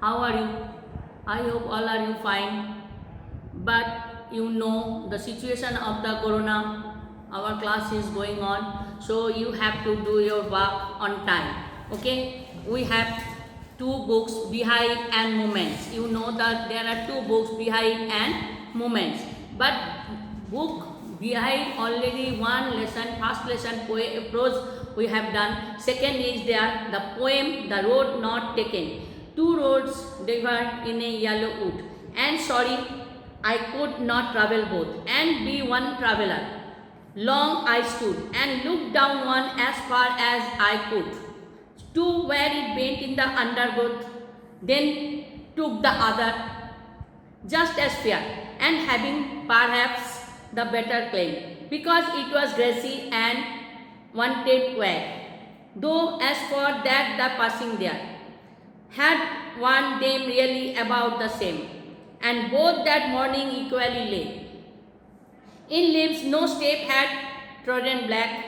How are you? I hope all are you fine. But you know the situation of the corona, our class is going on, so you have to do your work on time. Okay? We have two books, Behind and Moments. You know that there are two books, Behind and Moments. But book Behind already one lesson, first lesson prose we have done. Second is there the poem The Road Not Taken. Two roads diverge in a yellow wood, and sorry, I could not travel both and be one traveler. Long I stood and looked down one as far as I could, to where it bent in the undergrowth, then took the other, just as fair, and having perhaps the better claim, because it was grassy and wanted wear. Though as for that the passing there had one them really about the same, and both that morning equally lay. In leaves no step had trodden black.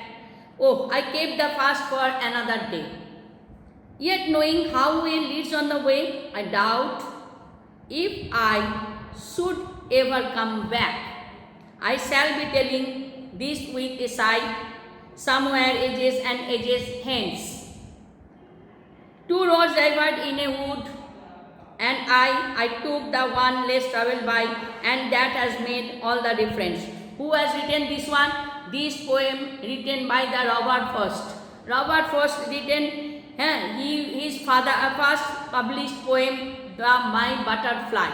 Oh, I kept the fast for another day. Yet knowing how we leads on the way, I doubt if I should ever come back. I shall be telling this with a sigh, somewhere ages and ages hence. Two roads diverged in a wood, and I took the one less traveled by, and that has made all the difference. Who has written this one? This poem written by the Robert Frost. Robert Frost written, his father first published poem, The My Butterfly,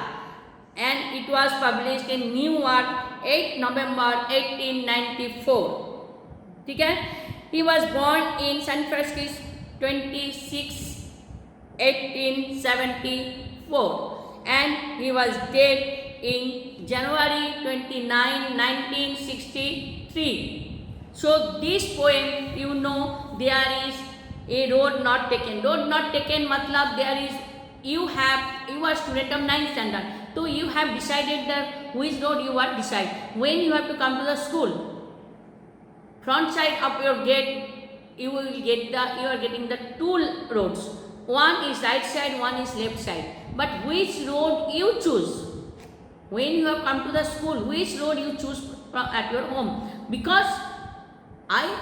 and it was published in New York 8 November 1894. ठीक है? He was born in San Francisco 26 1874, and he was dead in January 29 1963. So this poem, you know, there is a road not taken. Road not taken matlab there is, you are student of 9th standard, so you have decided that which road you are decide. When you have to come to the school, front side of your gate, you are getting the two roads. One is right side, one is left side. But which road you choose? When you have come to the school, which road you choose at your home? Because I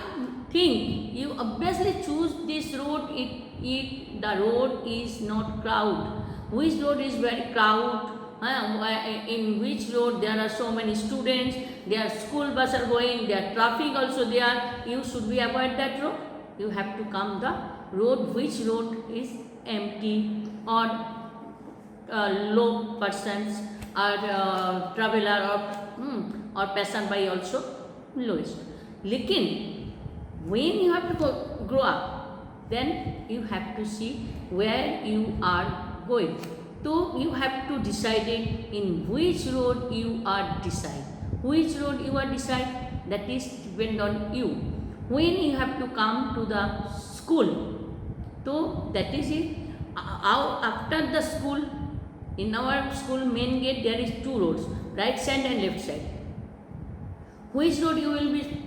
think you obviously choose this road if the road is not crowd. Which road is very crowd? In which road there are so many students, their school bus are going, their traffic also there, you should be avoid that road. You have to come the road which road is empty or low persons or traveler or passer by also lowest. Lekin when you have to grow up, then you have to see where you are going. So you have to decide in which road you are decide. Which road you are decide, that is depend on you. When you have to come to the school, so that is it. After the school, in our school main gate there is two roads, right side and left side. Which road you will be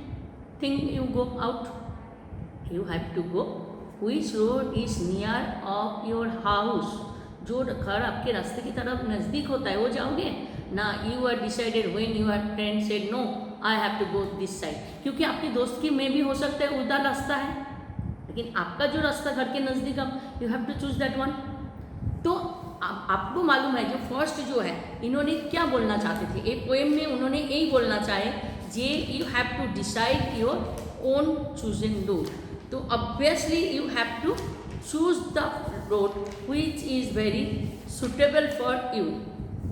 think you go out? You have to go which road is near of your house. जो घर आपके रास्ते की तरफ नज़दीक होता है वो जाओगे ना. You are decided when you are friend said no I have to go this side, क्योंकि आपके दोस्त की में भी हो सकता है उधर रास्ता है, लेकिन आपका जो रास्ता घर के नज़दीक आप you have to choose that one. तो आपको मालूम है जो फर्स्ट जो है इन्होंने क्या बोलना चाहते थे, एक पोएम में उन्होंने यही बोलना चाहे जे you have to decide your own chosen road. तो obviously you have to choose the road which is very suitable for you.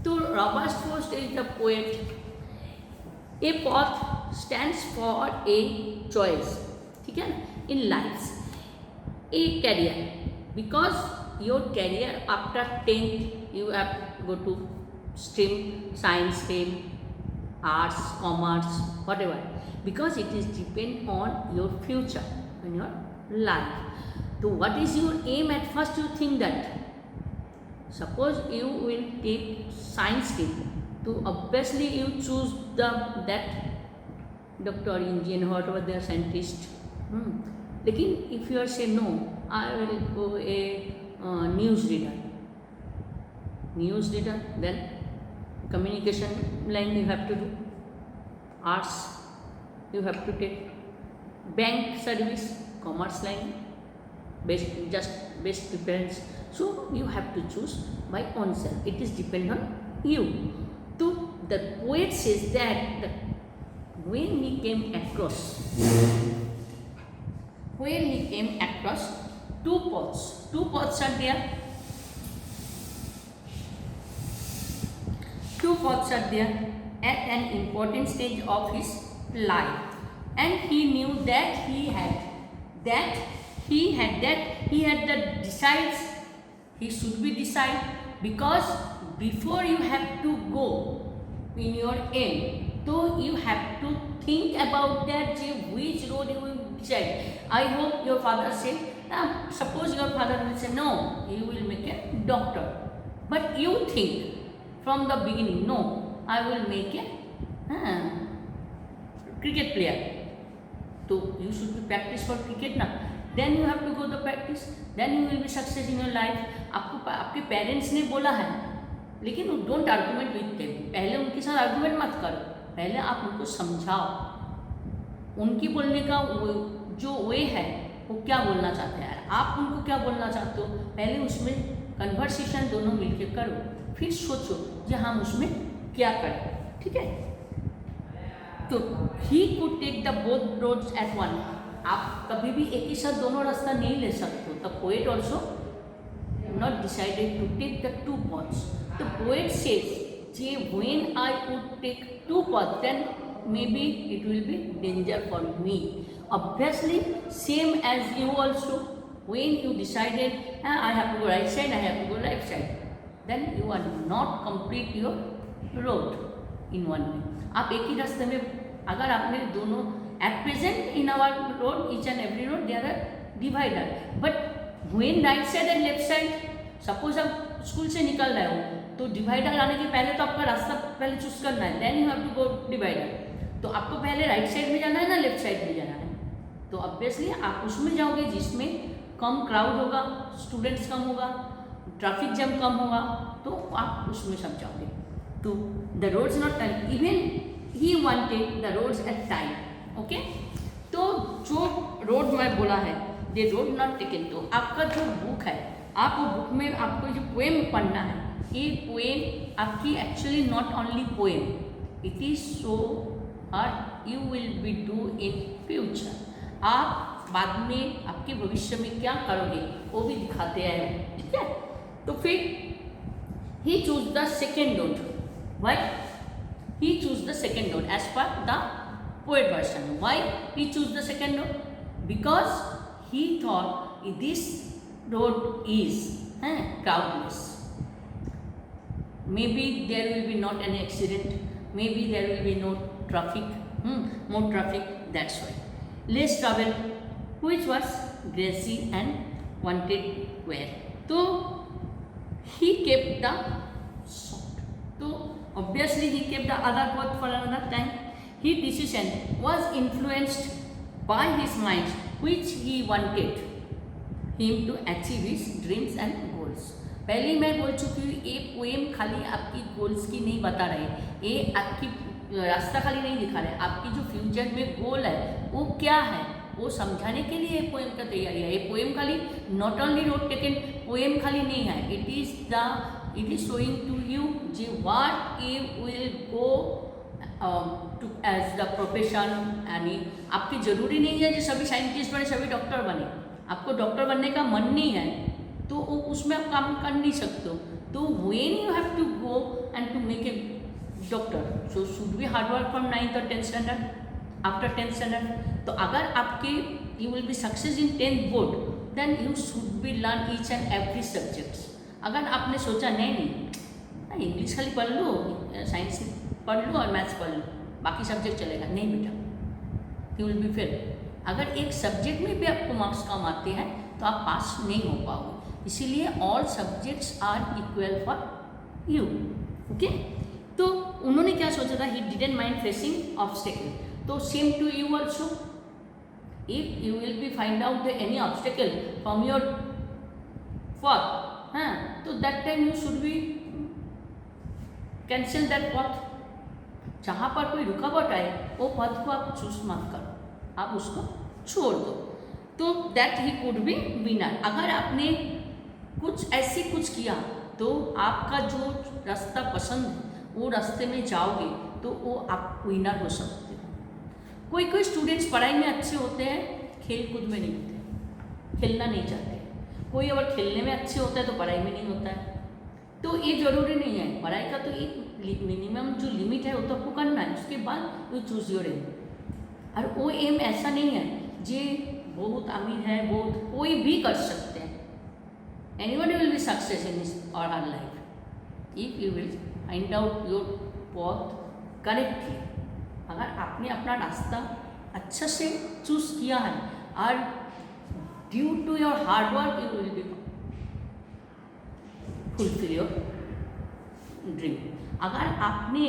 So Robert Frost is the poet. A path stands for a choice, ठीक है, in life. A career, because your career after 10th you have to go to stream, science stream, arts, commerce, whatever, because it is depend on your future and your life. So what is your aim at first? You think that suppose you will take science stream, so obviously you choose that doctor, engineer, whatever they are scientist. लेकिन if you are say no, I will go a news reader, news reader, then communication line you have to do, arts you have to take, bank service, commerce line, best preference. So you have to choose by own self. It is depend on you. So the poet says that when he came across two paths are there. Two paths are there at an important stage of his life, and he knew that he had the decides. He should be decide, because before you have to go in your aim, so you have to think about that which road you will decide. I hope your father said, suppose your father will say no, you will make a doctor, but you think from the beginning, no, I will make a cricket player. So you should be practice for cricket now. Then you have to go the practice. Then you will be success in your life. आपको आपके parents ने बोला है, लेकिन don't argument with them. पहले उनके साथ argument मत करो, पहले आप उनको समझाओ. उनकी बोलने का जो वे है वो क्या बोलना चाहते हैं, आप उनको क्या बोलना चाहते हो, पहले उसमें कन्वर्सेशन दोनों मिलकर करो, फिर सोचो कि हम उसमें क्या करें. ठीक है. तो he could take the both roads at one. आप कभी भी एक ही साथ दोनों रास्ता नहीं ले सकते. The poet also not decided to take the two paths. The poet says when I would take two paths, then maybe it will be danger for me. Obviously same as you also, when you decided I have to go right side, I have to go left side, then you are not complete your road in one way. आप एक ही रास्ते में, अगर आपने दोनों at present in our road, each and every road there are divider, but when right side and left side, suppose आप school से निकल रहे हो तो डिवाइडर आने के पहले तो आपका रास्ता पहले चूज करना है, then you have to go divider. तो आपको पहले राइट साइड में जाना है ना लेफ्ट साइड में जाना है, तो ऑब्वियसली आप उसमें जाओगे जिसमें कम क्राउड होगा, स्टूडेंट्स कम होगा, ट्रैफिक जैम कम होगा, तो आप उसमें सब जाओगे. तो the roads not time, even he wanted the roads at time. Okay. तो जो रोड मैं बोला है, दे रोड नॉट टेकन. तो आपका जो बुक है, आप वो बुक में आपको जो पोएम पढ़ना है, ये पोएम आपकी actually not only poem, it is so what you will be do in future. आप बाद में आपके भविष्य में क्या करोगे वो भी दिखाते हैं. ठीक है. तो फिर he choose the second road. Why he choose the second road as per the poet version? Why he choose the second road? Because he thought this road is crowdless. Maybe there will be not any accident, maybe there will be no traffic, more traffic, that's why. Less travel, which was grassy and wanted wear. So he kept the short. So obviously he kept the other path for another time. His decision was influenced by his mind, which he wanted him to achieve his dreams and goals. पहले मैं बोल चुकी हूँ, ये poem खाली आपकी goals की नहीं बता रहे, ये आपकी रास्ता खाली नहीं दिखा रहे, आपकी जो फ्यूचर में गोल है वो क्या है वो समझाने के लिए पोएम का तैयारी है. ये पोएम खाली not only road taken poem खाली नहीं है, it is showing to you जी what you will go to as the profession. यानी आपकी ज़रूरी नहीं है कि सभी साइंटिस्ट बने, सभी डॉक्टर बने. आपको डॉक्टर बनने का मन नहीं है तो उसमें आप काम कर नहीं सकते हो. तो when you have to go and to make a doctor, so should be hard work from 9th और 10th standard, after 10th standard. तो अगर आपके you will be success in 10th board, then you should be learn each and every subjects. अगर आपने सोचा नहीं English खाली पढ़ लो, साइंस पढ़ लो और मैथ्स पढ़ लो, बाकी सब्जेक्ट चलेगा, नहीं बेटा, यू विल बी फेल. अगर एक सब्जेक्ट में भी आपको मार्क्स कम आते हैं तो आप पास नहीं हो पाओगे. इसीलिए all subjects are equal for you. Okay. तो उन्होंने क्या सोचा था, he didn't mind facing obstacle. तो same to you also, if you will be find out any obstacle from your path, तो that time you should be cancel that path. जहाँ पर कोई रुकावट आए वो पथ को आप चूज मत करो, आप उसको छोड़ दो। तो that he could be winner. अगर आपने कुछ किया तो आपका जो रास्ता पसंद है वो रास्ते में जाओगे तो वो आप विनर हो सकते हो। कोई स्टूडेंट्स पढ़ाई में अच्छे होते हैं, खेल कूद में नहीं होते, खेलना नहीं चाहते। कोई अगर खेलने में अच्छे होता है तो पढ़ाई में नहीं होता है। तो ये जरूरी नहीं है, पढ़ाई का तो एक मिनिमम जो लिमिट है वो तो आपको करना है, उसके बाद यू चूज योर एम। और वो एम ऐसा नहीं है जे बहुत अमीर है, बहुत कोई भी कर सकते हैं। Anybody will be success in his or her life if you will find out your path correctly. अगर आपने अपना रास्ता अच्छा से चूज किया है और due to your hard work you will be fulfil your dream. अगर आपने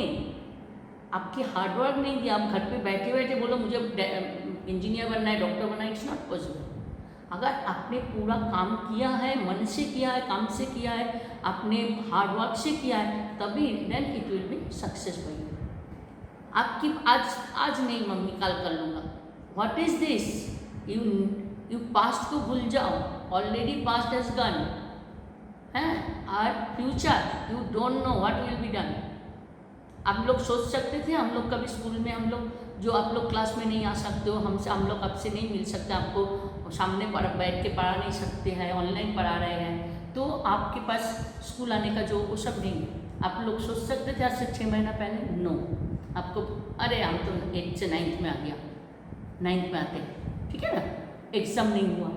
आपकी हार्डवर्क नहीं दिया, आप घर पे बैठे बैठे बोलो मुझे इंजीनियर बनना है, डॉक्टर बनना है, इट्स नॉट पॉसिबल। अगर आपने पूरा काम किया है, मन से किया है, काम से किया है, आपने हार्डवर्क से किया है, तभी then it will be successful. आपकी आज नहीं मम्मी कल कर लूँगा, what is this? You past को भूल जाओ, ऑलरेडी पास्ट हैज गन है। और future you don't know what will be done. आप लोग सोच सकते थे, हम लोग कभी स्कूल में हम लोग जो आप लोग क्लास में नहीं आ सकते हो, हम लोग आपसे नहीं मिल सकते, आपको सामने बैठ के पढ़ा नहीं सकते हैं, ऑनलाइन पढ़ा रहे हैं, तो आपके पास स्कूल आने का जो वो सब नहीं है। आप लोग सोच सकते थे आज से 6 महीना पहले? नो। आपको अरे हम तो 8 से 9th में आ गया, 9th में आते, ठीक है ना, एग्ज़ाम नहीं हुआ।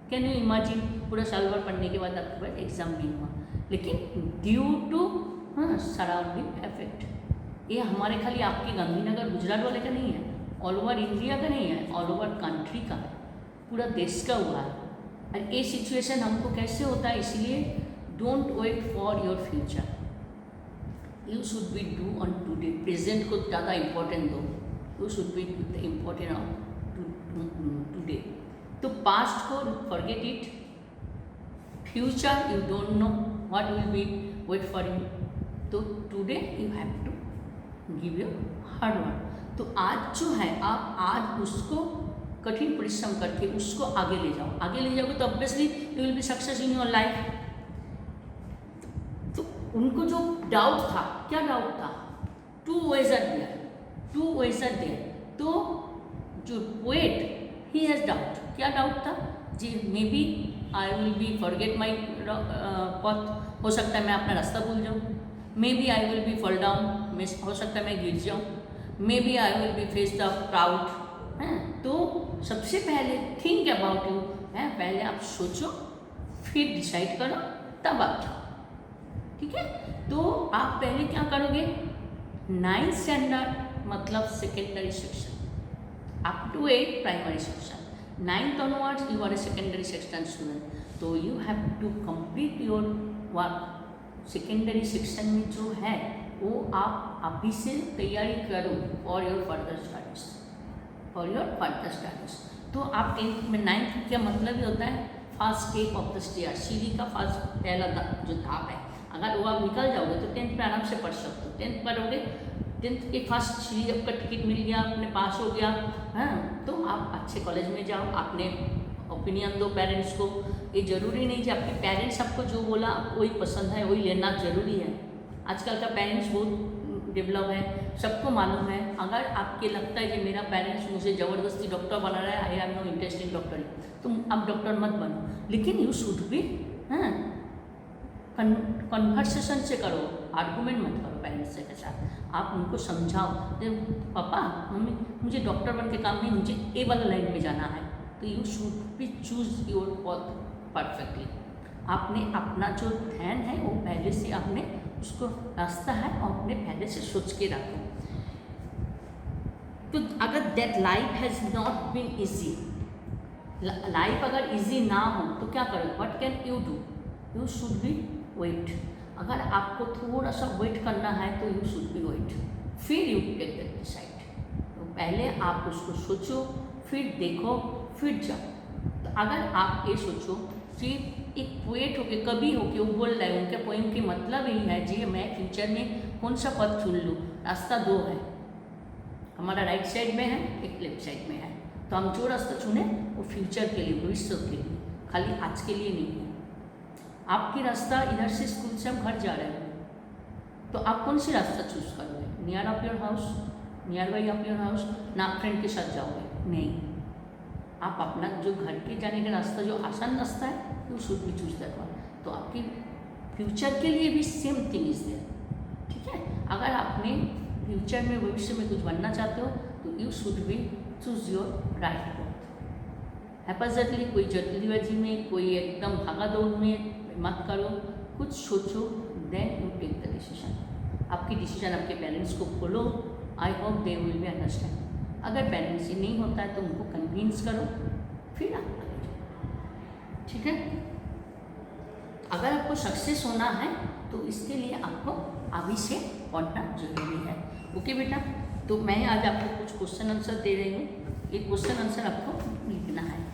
कैन यू इमेजिन, पूरा साल भर पढ़ने के बाद आपके पास एग्ज़ाम नहीं हुआ। लेकिन ड्यू टू सराउंडिंग इफेक्ट, ये हमारे खाली आपके गांधीनगर गुजरात वाले का नहीं है, ऑल ओवर इंडिया का नहीं है, ऑल ओवर कंट्री का है, पूरा देश का हुआ है। और ये सिचुएशन हमको कैसे होता है, इसलिए don't wait for your future, you should be do on today. Present को ज़्यादा इम्पोर्टेंट दो, you should be important on today. तो पास्ट को forget it, future you don't know what will be wait for you, तो today you have to give your hard work. तो आज जो है आप आज उसको कठिन परिश्रम करके उसको आगे ले जाओ, आगे ले जाओगे तो obviously you will be success in your life. तो उनको जो डाउट था, क्या डाउट था? 2 ways are there, तो जो पोएट ही हैज डाउट, क्या डाउट था जी? Maybe I will be forget my path, हो सकता है मैं अपना रास्ता भूल जाऊँ। Maybe I will be fall down, हो सकता है मैं गिर जाऊँ। Maybe I will be face the crowd, हैं। तो सबसे पहले थिंक अबाउट यू, हैं, पहले आप सोचो, फिर डिसाइड करो, तब आप जाओ, ठीक है। तो आप पहले क्या करोगे, 9th स्टैंडर्ड मतलब secondary section up to 8 primary section, 9th onwards you are a secondary section student, तो you have to complete your work। Secondary section में जो है वो आप अभी से तैयारी करो फॉर योर फर्दर स्टडीज। तो आप 10th में 9th का मतलब ही होता है first step of the stair, सीढ़ी का पहला जो धाप है, अगर वो आप निकल जाओगे तो 10th में आराम से पढ़ सकते हो। 10th पढ़ोगे, 10th के फर्स्ट सीढ़ी आपका टिकट मिल गया, आपने पास हो गया, हाँ, तो आप अच्छे कॉलेज में जाओ। आपने ओपिनियन दो पेरेंट्स को, ये ज़रूरी नहीं कि आपके पेरेंट्स आपको जो बोला वही पसंद है वही लेना ज़रूरी है। आजकल का पेरेंट्स बहुत डेवलप है, सबको मालूम है। अगर आपके लगता है कि मेरा पेरेंट्स मुझे ज़बरदस्ती डॉक्टर बना रहा है, I have no interest in doctor, तुम अब डॉक्टर मत बनो, लेकिन यू शुड बी, हाँ, कन्वर्सेशन से करो, आर्गूमेंट मत करो पेरेंट्स के साथ। आप उनको समझाओ, पापा मम्मी मुझे डॉक्टर बन के काम नहीं, मुझे ए वाला लाइन में जाना है, तो you should B choose your पथ परफेक्टली। आपने अपना जो ध्यान है वो पहले से आपने उसको रास्ता है और अपने पहले से सोच के रखो। तो अगर that life has not been easy, life अगर ईजी ना हो तो क्या करो, what can you do, you should be wait. अगर आपको थोड़ा सा वेट करना है तो यू शुड बी वेट, फिर यू टेक दैट डिसाइड। तो पहले आप उसको सोचो, फिर देखो, फिर जाओ। तो अगर आप ये सोचो जी एक पोएट होके, कवि होके वो बोल रहे हैं, उनके पोइम के मतलब यही है जी, मैं फ्यूचर में कौन सा पथ चुन लूँ। रास्ता दो है, हमारा राइट साइड में है, एक लेफ्ट साइड में है। तो हम जो रास्ता चुने वो फ्यूचर के लिए, भविष्य के लिए, खाली आज के लिए नहीं है। आपकी रास्ता इधर से स्कूल से हम घर जा रहे हैं, तो आप कौन सी रास्ता चूज करोगे? Near of your house, near by of your house, ना फ्रेंड के साथ जाओगे? नहीं, आप अपना जो घर के जाने का रास्ता, जो आसान रास्ता है, you should B choose that one. तो आपकी फ्यूचर के लिए भी सेम थिंग इज देयर, ठीक है। अगर आपने फ्यूचर में, भविष्य में कुछ बनना चाहते हो तो you should B choose your right पथ। हैपजेंटली, कोई जल्दीबाजी में, कोई एकदम भागा दौड़ में मत करो, कुछ सोचो, then you take the decision. आपकी डिसीजन आपके पेरेंट्स को बोलो, I hope they will be understand. अगर पेरेंट्स से नहीं होता है तो उनको कन्विंस करो, फिर आप आगे जाओ, ठीक है। अगर आपको सक्सेस होना है तो इसके लिए आपको अभी से पढ़ना जरूरी है। ओके बेटा, तो मैं आज आपको कुछ क्वेश्चन आंसर दे रही हूँ, ये क्वेश्चन आंसर आपको लिखना है।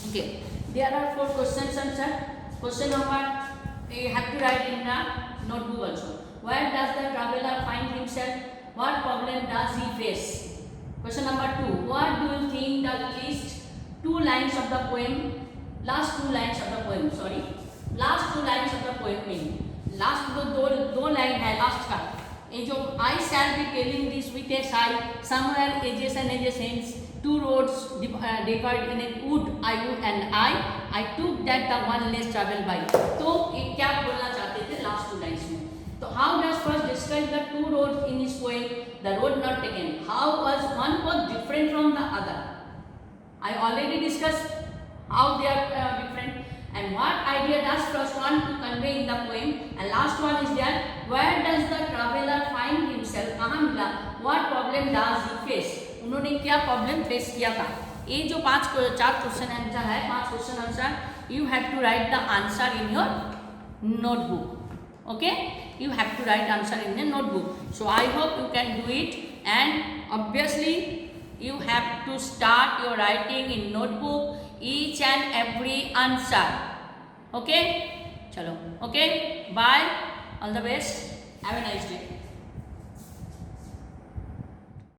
Okay, there are 4 questions answered. Question number, you have to write in the notebook also. Where does the traveler find himself? What problem does he face? Question number 2, what do you think the least 2 lines of the poem, last 2 lines of the poem, sorry, last 2 lines of the poem mean? Last दो line है last का, ये जो I shall be telling this with a sigh, somewhere edges and edges ends, 2 roads differed in a wood, you and I took that the one less travel by. तो ये क्या बोलना चाहते थे लास्ट 2 लाइन्स में? तो how does first describe the 2 roads in his poem, the road not taken, how was one was different from the other? I already discussed how they are different. And what idea does first one to convey in the poem, and last one is there, where does the traveler find himself, कहाँ मिला, what problem does he face, उन्होंने क्या problem face किया था. ये जो 4 question answer है, 5 question answer, you have to write the answer in your notebook. Okay, you have to write answer in the notebook. So I hope you can do it, and obviously you have to start your writing in notebook each and every answer. Okay, chalo, okay, bye, all the best, have a nice day.